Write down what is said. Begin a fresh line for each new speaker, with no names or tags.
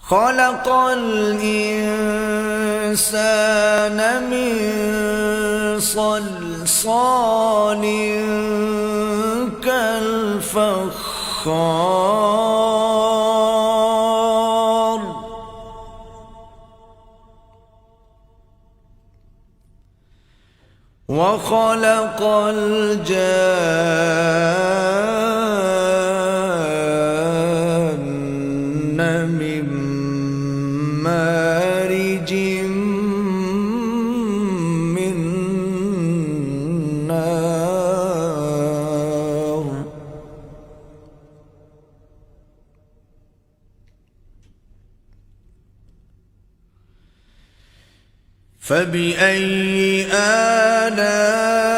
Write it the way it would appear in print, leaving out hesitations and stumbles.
خلق الإنسان من صلصال كالفخار وخلق الجان من مارج من نار فبأي آلاء